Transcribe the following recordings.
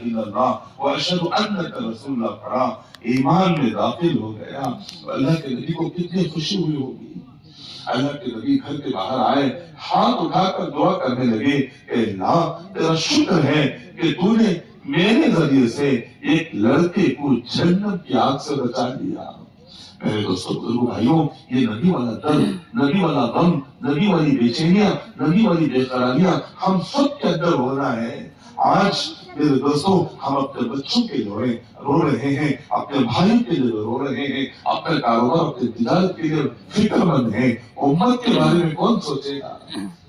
اللہ واشہد انک رسول اللہ پڑھا، ایمان میں داخل ہو گیا، اللہ کے نبی کو کتنی خوشی ہوئی ہوگی۔ اللہ کے نبی گھر کے باہر آئے، ہاتھ اٹھا کر دعا کرنے لگے کہ اللہ تیرا شکر ہے کہ تو نے میرے ذریعے سے ایک لڑکے کو جہنم کی آگ سے بچا لیا۔ میرے دوستوں بزرگوں بھائیوں، یہ نبی والا درد، نبی والا غم، نبی والی بے چینیاں، نبی والی بے قراریاں ہم سب کے اندر ہو رہا ہے۔ آج میرے دوستوں ہم اپنے بچوں کے لیے رو رہے ہیں، اپنے بھائی کے لیے رو رہے ہیں، اپنے کاروبار اپنے تجارت کے لیے فکر مند ہیں۔ امت کے بارے میں کون سوچے گا؟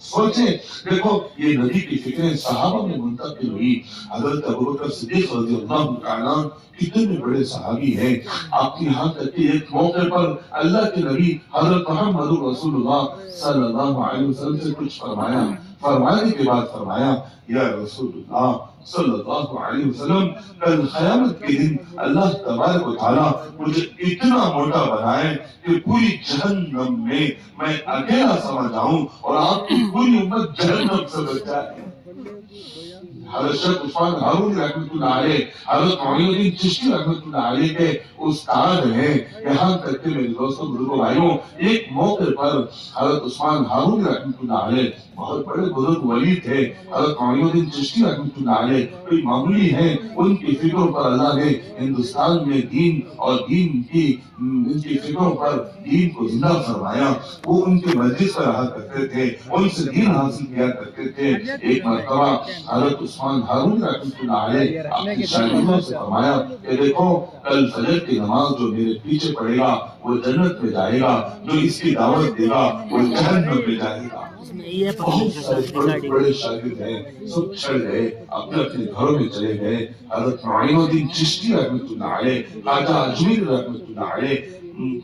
سوچیں، دیکھو یہ نبی کی فکریں صحابہ میں منتقل ہوئی۔ حضرت ابوبکر صدیق رضی اللہ تعالیٰ عنہ کتنے بڑے صحابی ہیں۔ آپ کی یہاں تک کہ ایک موقع پر اللہ کے نبی حضرت محمد رسول اللہ صلی اللہ علیہ وسلم سے کچھ فرمایا، فرمانے کے بعد فرمایا یا رسول اللہ صلی اللہ علیہ وسلم، کل قیامت کے دن اللہ تبارک و تعالیٰ مجھے اتنا موٹا بنائے کہ پوری جہنم میں میں اکیلا سما جاؤں اور آپ کی پوری امت جہنم سے بچ جائے۔ حضرت شیخ عثمان ہارونی رحمۃ اللہ علیہ، حضرت معین الدین چشتی رحمۃ اللہ علیہ کے استاد ہیں۔ یہاں تک کہ میرے دوستوں بزرگوں بھائیوں، ایک موقع پر حضرت عثمان ہارونی رحمۃ اللہ علیہ بہت بڑے بزرگ ولی تھے۔ حضرت معین الدین چشتی رحمۃ اللہ علیہ کوئی معمولی ہیں، ان کی فکروں پر اللہ نے ہندوستان میں دین اور دین کی ان کی فکروں پر دین کو زندہ فرمایا۔ وہ ان کے مجلس پر رہا کرتے تھے، ان سے دین حاصل کیا کرتے تھے۔ ایک مرتبہ حضرت عثمان ہارون رحمۃ اللہ علیہ اپنے شاگردوں سے فرمایا کہ دیکھو کل فجر کی نماز جو میرے پیچھے پڑھے گا وہ جنت میں جائے گا، جو اس کی دعوت دے گا وہ جہنم میں جائے گا۔ بہت سارے بڑے شاگرد ہیں، سب چھڑ گئے، اپنے اپنے گھروں میں چلے گئے۔ حضرت معین الدین چشتی رحمۃ اللہ علیہ، خواجہ اجمیر رحمۃ اللہ علیہ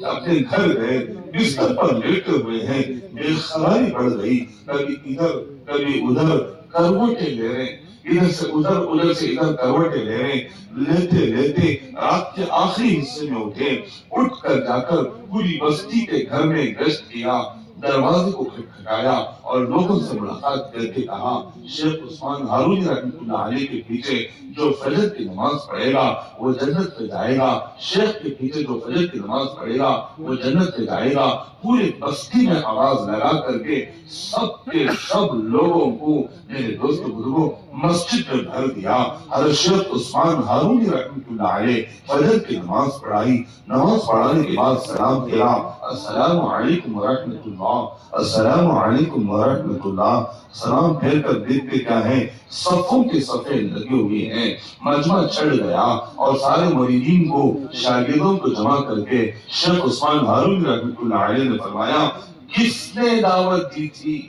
اپنے گھر گئے، بستر پر لیٹے ہوئے ہیں۔ بے قراری بڑھ گئی، کبھی ادھر کبھی ادھر کروٹیں لے رہے ہیں، ادھر سے ادھر ادھر سے ادھر کروٹیں لے رہے ہیں۔ لیتے لیتے رات کے آخری حصے میں اٹھے، اٹھ کر جا کر پوری بستی کے گھر میں گشت کیا، دروازے کو کھٹکھٹایا اور لوگوں سے ملاقات کر کے کہا شیخ عثمان ہارونی رحمۃ اللہ علیہ کے پیچھے جو فجر کی نماز پڑھے گا وہ جنت میں جائے گا، شیخ کے پیچھے جو فجر کی نماز پڑھے گا وہ جنت میں جائے گا۔ پورے بستی میں آواز لگا کر کے سب کے سب لوگوں کو میرے دوست بزرگوں مسجد میں بھر دیا۔ حضرت شیخ عثمان ہارونی رحمۃ اللہ علیہ فجر کی نماز پڑھائی، نماز پڑھانے کے بعد سلام کیا، السلام علیکم ورحمۃ اللہ، السلام علیکم ورحمۃ اللہ۔ سلام پھیر کر دیکھتے کیا ہے، صفوں کے صفیں لگے ہوئے ہیں، مجمع چڑھ گیا اور سارے مریدین کو شاگردوں کو جمع کر کے شیخ عثمان ہارونی رحمۃ اللہ علیہ نے فرمایا کس نے دعوت دی تھی؟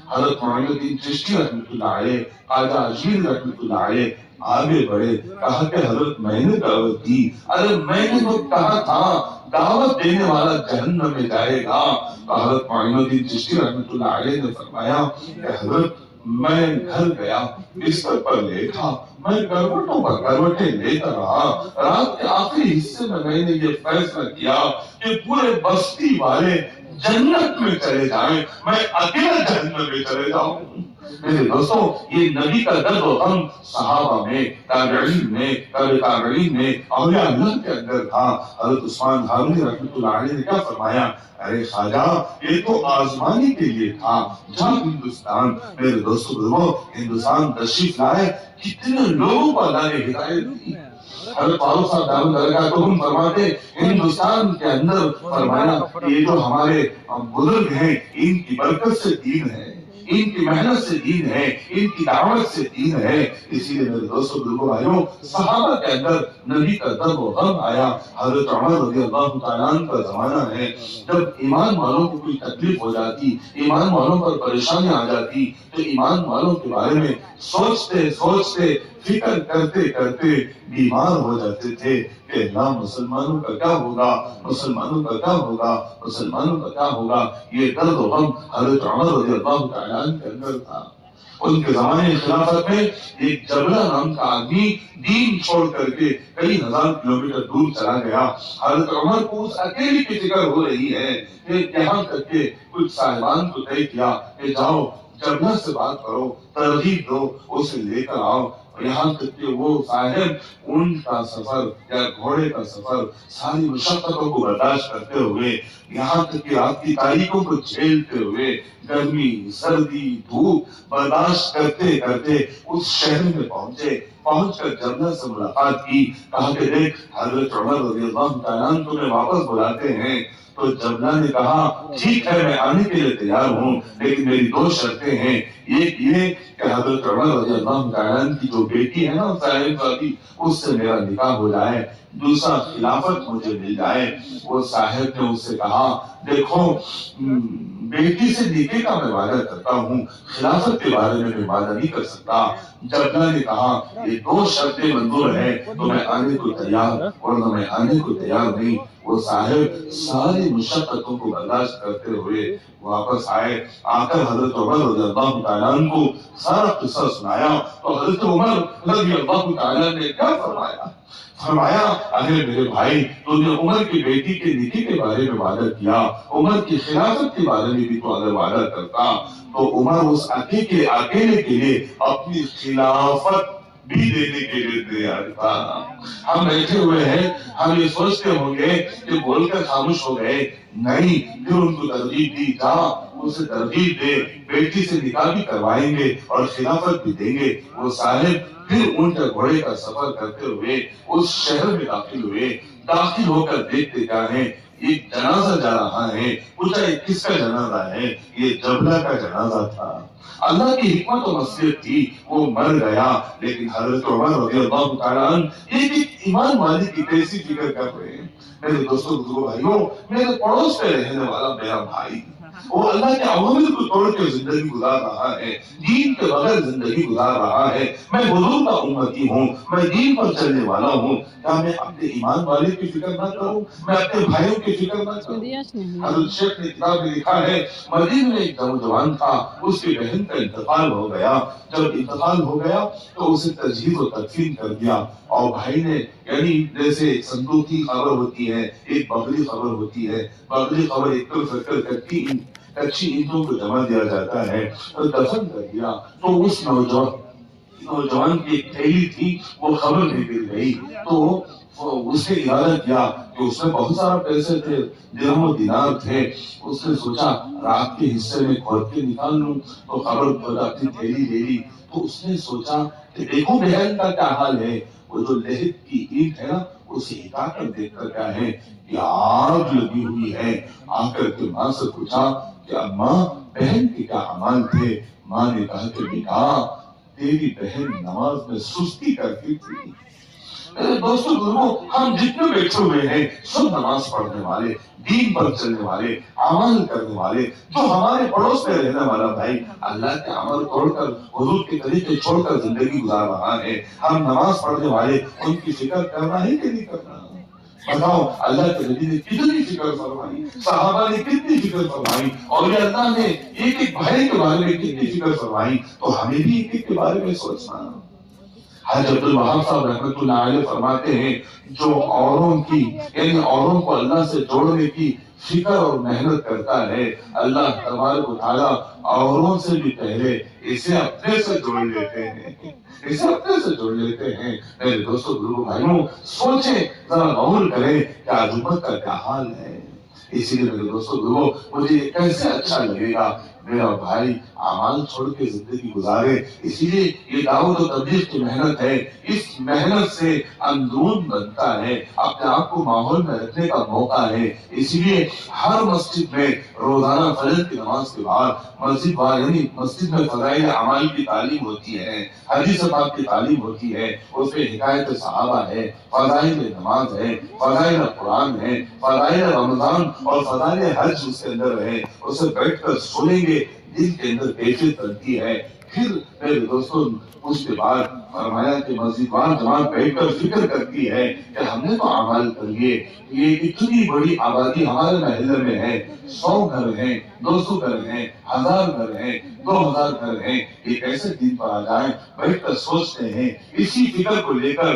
حضرت معین الدین چشتی رحمۃ اللہ علیہ، خواجہ اجمیر رحمۃ اللہ علیہ آگے بڑھے، کہا کہ حضرت میں نے دعوت دی۔ ارے میں نے تو کہا تھا دعوت دینے والا جہنم میں جائے گا۔ حضرت معین الدین چشتی رحمۃ اللہ علیہ نے فرمایا کہ حضرت میں گھر گیا، بستر پر لیٹا، میں کروٹوں پر کروٹیں لیتا رہا۔ رات کے آخری حصے میں نے یہ فیصلہ کیا کہ پورے بستی والے جنت میں چلے جائیں، میں اکیلا جہنم میں چلے جاؤں۔ میرے دوستوں یہ نبی کا درد و غم صحابہ میں، تابعین میں، تابعین میں، اولیاء اللہ کے اندر تھا۔ حضرت عثمان ہارونی رحمۃ اللہ علیہ نے کیا فرمایا؟ ارے خواجہ یہ تو آزمانی کے لیے تھا، جا ہندوستان۔ میرے دوستوں بزرگوں ہندوستان تشریف لائے، کتنے لوگوں کو اللہ نے ہدایت دی۔ حضرت فاروق صاحب دارالعلوم درگاہ فرماتے ہندوستان کے اندر فرمایا یہ جو ہمارے بزرگ ہیں ان کی برکت سے دین ہے، ان کی محنت سے دین ہے، ان کی دعوت سے دین ہے۔ اسی لیے میرے دوستوں بزرگوں بھائیوں صحابہ کے اندر نبی کا درد و غم آیا۔ حضرت عمر رضی اللہ تعالیٰ عنہ کا زمانہ ہے، جب ایمان والوں کو کوئی تکلیف ہو جاتی، ایمان والوں پر پریشانی آ جاتی تو ایمان والوں کے بارے میں سوچتے سوچتے فکر کرتے کرتے بیمار ہو جاتے تھے کہ اللہ مسلمانوں کا کیا ہوگا، مسلمانوں کا کیا ہوگا، مسلمانوں کا کیا ہوگا۔ یہ درد و غم حضرت عمر رضی اللہ تعالیٰ عنہ کے اندر تھا۔ ان کے زمانے خلافت میں ایک جبلہ نام کا آدمی دین چھوڑ کر کے کئی ہزار کلومیٹر دور چلا گیا۔ حضرت عمر کو اس اکیلی کی فکر ہو رہی ہے کہ یہاں تک کہ کچھ صاحبان کو طے کیا کہ جاؤ جبلہ سے بات کرو، ترغیب دو، اسے لے کر آؤ۔ یہاں تک کہ وہ صاحب اونٹ کا سفر یا گھوڑے کا سفر ساری مشقتوں کو برداشت کرتے ہوئے، یہاں تک کہ رات کی تاریکوں کو جھیلتے ہوئے، گرمی سردی دھوپ برداشت کرتے کرتے اس شہر میں پہنچ کر جبلہ سے ملاقات کی. کہا کہ دیکھ حضرت عمر رضی اللہ تعالیٰ عنہ تمہیں واپس بلاتے ہیں. تو جبلہ نے کہا ٹھیک ہے میں آنے کے لیے تیار ہوں، لیکن میری دو شرطیں ہیں. ایک یہ کہ حضرت عمر رضی اللہ تعالیٰ عنہ کی جو بیٹی ہے نا صاحب زادی، اس سے میرا نکاح ہو جائے. دوسرا خلافت مجھے مل جائے. وہ صاحب نے اس سے کہا دیکھو بیٹی سے نکاح کا میں وعدہ کرتا ہوں، خلافت کے بارے میں وعدہ نہیں کر سکتا. جبلہ نے کہا یہ دو شرطیں منظور ہیں تو میں آنے کو تیار، ورنہ میں آنے کو تیار نہیں. وہ صاحب ساری مشقتوں کو برداشت کرتے ہوئے واپس آئے. آ کر حضرت عمر رضی اللہ تعالیٰ عنہ کو سارا قصہ سنایا. تو حضرت عمر رضی اللہ تعالیٰ نے کیا فرمایا ارے میرے بھائی تو نے عمر کی بیٹی کے نکاح کے بارے میں وعدہ کیا، عمر کی خلافت کے بارے میں بھی تو اگر وعدہ کرتا تو عمر اس اکیلے کے لیے اپنی خلافت بھی دینے کے لیے تیار تھا. ہم بیٹھے ہوئے ہیں، ہم یہ سوچتے ہوں گے کہ بول کر خاموش ہو گئے. نہیں، پھر ان کو ترغیب دی، جا اسے ترغیب دے، بیٹی سے نکاح بھی کروائیں گے اور خلافت بھی دیں گے. وہ صاحب پھر اونٹ گھوڑے کا سفر کرتے ہوئے اس شہر میں داخل ہوئے. داخل ہو کر دیکھتے کیا ہے، ایک جنازہ جا رہا ہے. پوچھا یہ کس کا جنازہ ہے؟ یہ جبلہ کا جنازہ تھا. اللہ کی حکمت و مصلحت تھی، وہ مر گیا. لیکن حضرت عمر رضی اللہ تعالیٰ عنہ ایک ایمان والی کی کیسی فکر کر رہے ہیں. میرے دوستوں بزرگوں بھائیوں، میرے پڑوس پہ رہنے والا میرا بھائی وہ اللہ کے عوامل کو توڑ کے زندگی گزار رہا ہے، دین کے بغیر زندگی گزار رہا ہے. میں حضور کا امتی ہوں، میں دین پر چلنے والا ہوں. کیا میں اپنے ایمان والے کی فکر نہ کروں؟ میں اپنے بھائیوں کی فکر نہ کروں؟ حضرت شیخ نے کتاب میں لکھا ہے مدینے میں ایک نوجوان تھا، اس کی بہن کا انتقال ہو گیا. جب انتقال ہو گیا تو اسے تجہیز و تدفین کر دیا. اور بھائی نے یعنی جیسے صندوق کی خبر ہوتی ہے، ایک بغلی خبر ہوتی ہے، بغلی خبر ایک طرف رکھ کر کچی اینٹوں کو جمع دیا جاتا ہے اور دفن کر دیا. تو اس نوجوان کی ایک تھیلی تھی، وہ خبر میں گر گئی. تو اس نے ارادہ کیا کہ اس میں بہت سارا پیسے تھے، درہم و دینار تھے. اس نے سوچا رات کے حصے میں کھود کے نکال لوں. تو خبر اپنی تھیلی لے لی. تو اس نے سوچا کہ دیکھو بہن کا کیا حال ہے. وہ جو لہد کی اینٹ ہے نا اسے ہٹا کر دیکھ کر کیا ہے کہ آگ لگی ہوئی ہے. آ کر کے ماں سے پوچھا کہ اماں بہن کے کیا اعمال تھے؟ ماں نے کہا کہ بیٹا تیری بہن نماز میں سستی کرتی تھی. دوستوں بزرگوں، ہم جتنے بیٹھے ہوئے ہیں سب نماز پڑھنے والے، دین پر چلنے والے، عمل کرنے والے. جو ہمارے پڑوس میں رہنے والا بھائی اللہ کے عمل توڑ کر حضور کے طریقے چھوڑ کر زندگی گزار رہا ہے، ہم نماز پڑھنے والے ان کی فکر کرنا ہے کہ نہیں کرنا؟ بتاؤ اللہ کے نبی نے کتنی فکر فرمائی، صحابہ نے کتنی فکر فرمائی، اور یہ اللہ نے ایک ایک بھائی کے بارے میں کتنی فکر فرمائی. تو ہمیں بھی ایک ایک کے بارے میں سوچنا. حضرت عبد الوہاب صاحب رحمۃ اللہ علیہ فرماتے ہیں جو اوروں کی یعنی اوروں کو اللہ سے جوڑنے کی فکر اور محنت کرتا ہے، اللہ تبارک و تعالیٰ اوروں سے بھی پہلے اسے اپنے سے جوڑ لیتے ہیں، اسے اپنے سے جوڑ لیتے ہیں. میرے دوستوں بزرگوں بھائیوں، سوچیں ذرا غور کریں کہ آج امت کا کیا حال ہے. اسی لیے میرے دوستوں بزرگوں مجھے کیسے اچھا لگے گا میرا بھائی اعمال چھوڑ کے زندگی گزارے. اسی لیے یہ دعوت و تبلیغ کی محنت ہے، اس محنت سے اندرون بنتا ہے، اپنے آپ کو ماحول میں رکھنے کا موقع ہے. اسی لیے ہر مسجد میں روزانہ فجر کی نماز کے بعد مسجد میں فضائل اعمال کی تعلیم ہوتی ہے، حدیث پاک کی تعلیم ہوتی ہے. اس میں حکایت صحابہ ہے، فضائل نماز ہے، فضائل قرآن ہے، فضائل رمضان اور فضائل حج اس کے اندر ہے. اسے بیٹھ کر سنیں گے، دل کے اندر کیفیت بنتی ہے. پھر میرے دوستوں اس کے بعد فرمایا کہ مسجد وار جماعت بیٹھ کر فکر کرتی ہے کہ ہم نے تو اعمال کر لیے، یہ اتنی بڑی آبادی ہمارے محلے میں ہے، 100 گھر ہیں، 200 گھر ہیں، 1000 گھر ہیں، 2000 گھر ہیں، یہ کیسے دن پر آ جائیں. بیٹھ کر سوچتے ہیں، اسی فکر کو لے کر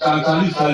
40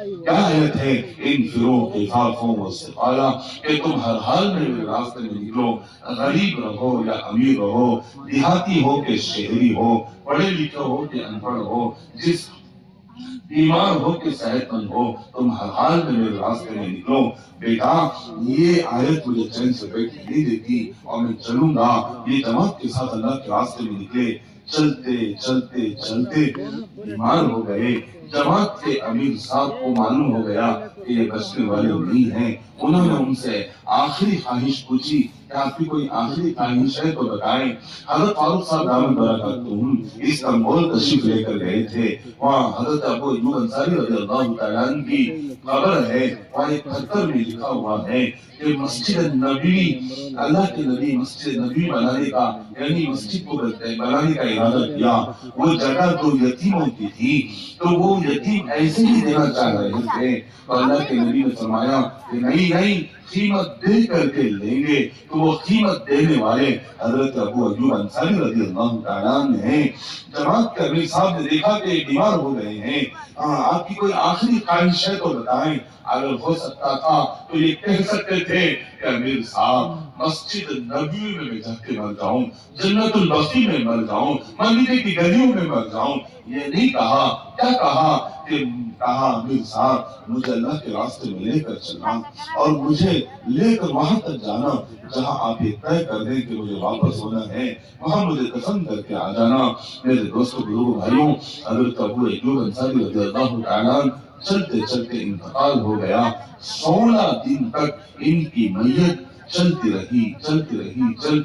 کیا آیت ہے؟ انفرو خفافا وثقالا، کہ تم ہر حال میں میرے راستے میں نکلو، غریب رہو یا امیر رہو، دیہاتی ہو کہ شہری ہو، پڑھے لکھے ہو کہ ان پڑھ ہو، جس بیمار ہو کہ صحت مند ہو، تم ہر حال میں میرے راستے میں نکلو۔ بیٹا یہ آیت مجھے چین سے بیٹھ نہیں دیتی اور میں چلوں گا، یہ جماعت کے ساتھ اللہ کے راستے میں نکلے، چلتے چلتے چلتے بیمار ہو گئے۔ جماعت کے امیر صاحب کو معلوم ہو گیا کہ یہ بچنے والے نہیں ہیں۔ انہوں نے ان سے آخری خواہش پوچھی کہ آپ کی کوئی آخری خواہش ہے تو بتائیں۔ حضرت فاروق صاحب دامت برکاتہم استنبول تشریف لے کر گئے تھے، وہاں حضرت ابو ایوب انصاری رضی اللہ تعالیٰ عنہ کی قبر ہے، وہاں ایک پتھر میں لکھا ہوا ہے کہ مسجد نبی، اللہ کے نبی مسجد نبی بنانے کا، یعنی مسجد کو بنانے کا ارادہ کیا۔ وہ جگہ جو یتیموں کی تھی تو وہ یتیم ایسے ہی دینا چاہ رہے تھے، تو اللہ کے نبی نے فرمایا کہ نہیں، قیمت دے کر کے لیں گے۔ تو وہ قیمت دینے والے حضرت ابو ایوب انصاری رضی اللہ تعالیٰ عنہ ہیں۔ جماعت کے امیر صاحب نے دیکھا کہ بیمار ہو گئے ہیں، آپ کی کوئی آخری خواہش ہے تو بتائیں۔ اگر ہو سکتا تھا تو یہ کہہ سکتے تھے کہ امیر صاحب مسجد نبوی میں جا کے مر جاؤں، جنت البقیع میں مر جاؤں، مدینے کی گلیوں میں مر جاؤں۔ یہ نہیں کہا، کیا کہا کہ امیر صاحب مجھے اللہ کے راستے میں لے کر چلنا اور مجھے لے کر وہاں تک جانا جہاں آپ یہ طے کر دیں کہ مجھے واپس ہونا ہے، وہاں مجھے دفن کر کے آ جانا۔ میرے دوستوں بزرگوں بھائیوں، حضرت ابو ایوب انصاری رضی اللہ تعالیٰ چلتے چلتے انتقال ہو گیا۔ 16 دن تک ان کی میت چلتی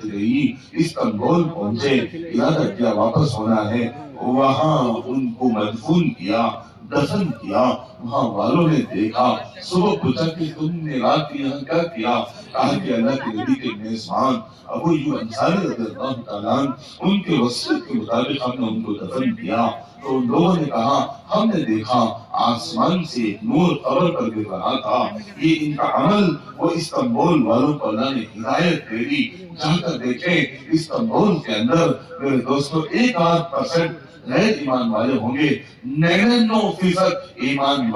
رہی۔ استنبول پہنچے، ارادہ کیا واپس ہونا ہے، وہاں ان کو مدفون کیا، دفن کیا۔ وہاں والوں نے دیکھا، صبح پوچھا کہ تم نے رات کو یہاں کیا کیا؟ کہا کہ اللہ کے نبی کے میزبان ابو ایوب انصاری رضی اللہ تعالیٰ عنہ ان کے وصیت کے مطابق ہم نے ان کو دفن کیا۔ تو ان لوگوں نے کہا ہم نے دیکھا آسمان سے نور قبر پر گر رہا تھا، یہ ان کا عمل، وہ استنبول والوں کو اللہ نے ہدایت دے دی۔ جا کر دیکھیں استنبول کے اندر میرے دوستوں 1% غیر ایمان والے ہوں گے، 99% ایمان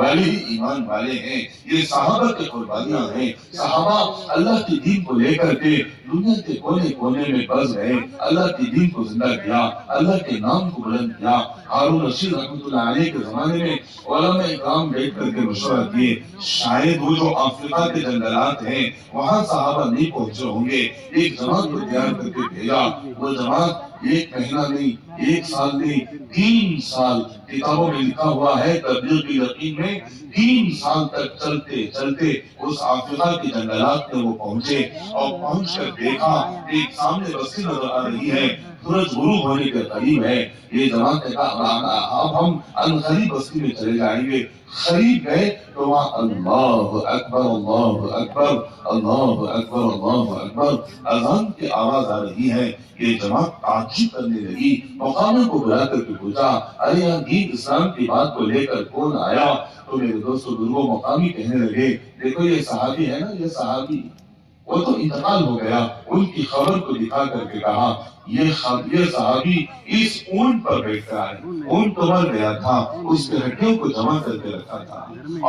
والے ہیں۔ یہ صحابہ کی قربانیاں ہیں۔ صحابہ اللہ کے دین کو لے کر کے دنیا کے کونے کونے میں بس گئے، اللہ کے دین کو زندہ کیا، اللہ کے نام کو بلند کیا۔ ہارون رشید رحمۃ اللہ علیہ کے زمانے میں علماء اکرام بیٹھ کر کے مشورہ کیے، شاید وہ جو افریقہ کے جنگلات ہیں وہاں صحابہ نہیں پہنچے ہوں گے، ایک جماعت کو تیار کر کے بھیجا۔ وہ جماعت 1 مہینہ نہیں، 1 سال نہیں، 3 سال، کتابوں میں لکھا ہوا ہے تبلیغ کی یقین میں 3 سال تک چلتے چلتے اس افریقہ کے جنگلات میں وہ پہنچے، اور پہنچ کر دیکھا کہ ایک سامنے بستی نظر آ رہی ہے، سورج غروب ہونے کے قریب ہے۔ یہ جماعت نے کہا اب ہم عنقریب بستی میں چلے جائیں گے۔ قریب گئے تو وہاں اللہ اکبر اللہ اکبر اللہ اکبر اللہ اکبر اذان کی آواز آ رہی ہے۔ یہ جماعت تعجب کرنے لگی، مقاموں کو بلا کر کے پوچھا ارے یہاں دین اسلام کی بات کو لے کر کون آیا؟ تو میرے دوستوں بزرگوں مقامی کہنے لگے دیکھو یہ صحابی ہے نا، یہ صحابی وہ تو انتقال ہو گیا۔ ان کی خبر کو دکھا کر کے کہا یہ صحابی اس اونٹ پر بیٹھا ہے، اونٹ تو مر گیا تھا، اس کے ہڈیوں کو جمع کر کے رکھا تھا،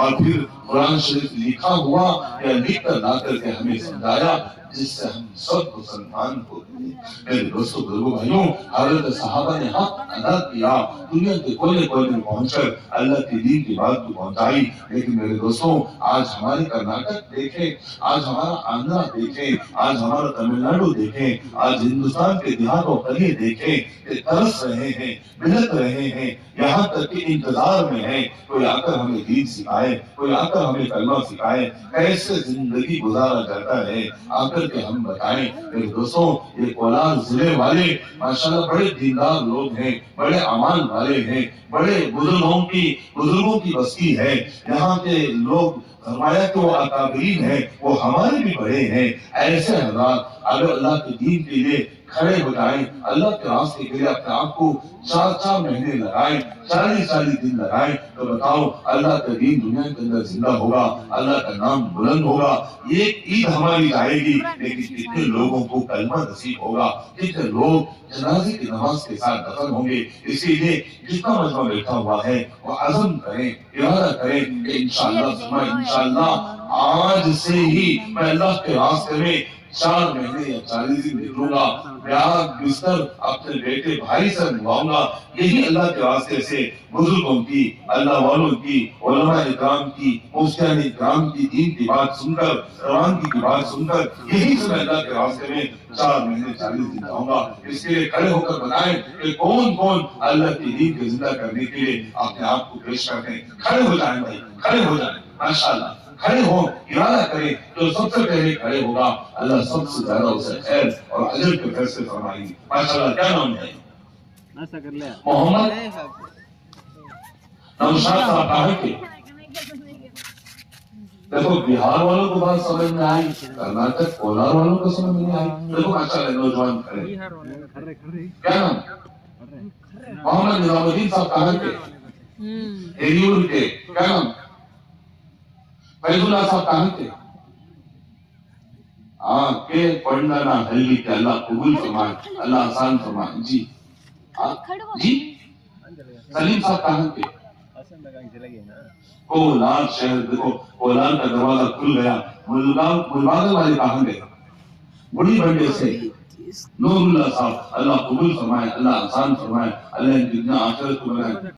اور پھر قرآن شریف لکھا ہوا یا لکھ کر لا کر کے ہمیں سمجھایا، جس سے ہم سب مسلمان ہو گئے۔ میرے دوستوں بزرگوں بھائیوں، حضرت صحابہ نے حق ادا کیا، دنیا کے کونے کونے میں پہنچ کر اللہ کے دین کی بات کو پہنچائی۔ لیکن میرے دوستوں آج ہمارے کرناٹک دیکھیں، آج ہمارا آندھرا دیکھیں، آج ہمارا تمل ناڈو دیکھیں، آج ہندوستان کے دیہات و قریے دیکھیں کہ ترس رہے ہیں، بلک رہے ہیں، یہاں تک کہ انتظار میں ہیں کوئی آ کر ہمیں دین سکھائے، کوئی آ کر ہمیں کلمہ سکھائے، کیسے زندگی گزارا جاتا ہے آ کر کے ہم بتائیں۔ میرے دوستوں یہ کولار ضلع والے ماشاءاللہ بڑے دیندار لوگ ہیں، بڑے اعمال والے ہیں، بڑے بزرگوں کی بستی ہے۔ یہاں کے لوگ فرمایا کہ وہ اکابرین ہیں، وہ ہمارے بھی بڑے ہیں۔ ایسے حضرات اگر اللہ کے دین کے لیے کھڑے ہو جائیں، اللہ کے راستے کے لیے اپنے آپ کو 4 مہینے لگائیں، 40 دن لگائیں، تو بتاؤ اللہ کا دین دنیا کے اندر زندہ ہوگا، اللہ کا نام بلند ہوگا۔ یہ عید ہماری جائے گی، لیکن کتنے لوگوں کو کلمہ نصیب ہوگا، کتنے لوگ جنازے کی نماز کے ساتھ دفن ہوں گے۔ اسی لیے جتنا مجمع بیٹھا ہوا ہے وہ عزم کریں، ارادہ کریں کہ انشاءاللہ آج سے ہی میں اللہ کے راستے میں 4 مہینے یا 40 دن نکلوں گا، بیاہ بستر اپنے بیٹے بھائی سے نبھاؤں گا۔ یہی اللہ کے راستے سے بزرگوں کی، اللہ والوں کی، علماء اکرام کی، مفتیان اکرام کی دین کی بات سن کر، روانگی کی بات سن کر، یہی سے میں اللہ کے راستے میں 4 مہینے 40 دن جاؤں گا۔ اس کے لیے کھڑے ہو کر بتائیں کہ کون کون اللہ کی دین کو زندہ کرنے کے لیے اپنے آپ کو پیش کرتے ہیں۔ کھڑے ہو جائیں بھائی، کھڑے ہو جائیں، ماشاءاللہ کھڑے ہو، ارادہ کریں، جو سب سے پہلے کھڑے ہوگا اللہ سب سے زیادہ اسے خیر اور اجر کے فیصلے فرمائیں گے۔ ماشاءاللہ کیا نام ہے؟ محمد نوشاد صاحب کہاں کے؟ دیکھو بہار والوں کو بات سمجھ میں آئی، کرناٹک کولار والوں کو سمجھ میں نہیں آئی۔ دیکھو ماشاءاللہ نوجوان کھڑے، کیا نام؟ محمد نظام الدین صاحب کہاں کے؟ ہریور کے، کیا نام؟ فیض اللہ صاحب کہاں کے؟ کہ پڑھنا نہ ہلی کہ اللہ قبول فرمائے، اللہ آسان فرمائے۔ جی جی سلیم صاحب کہاں کے؟ کولار شہر، دیکھو کولار کا دروازہ کھل گیا۔ ملباگل والے کہاں گئے؟ بڑی بنڈے سے نور اللہ صاحب، اللہ قبول فرمائے، اللہ آسان فرمائے، اللہ ان کی دنیا آخرت کو بنائے۔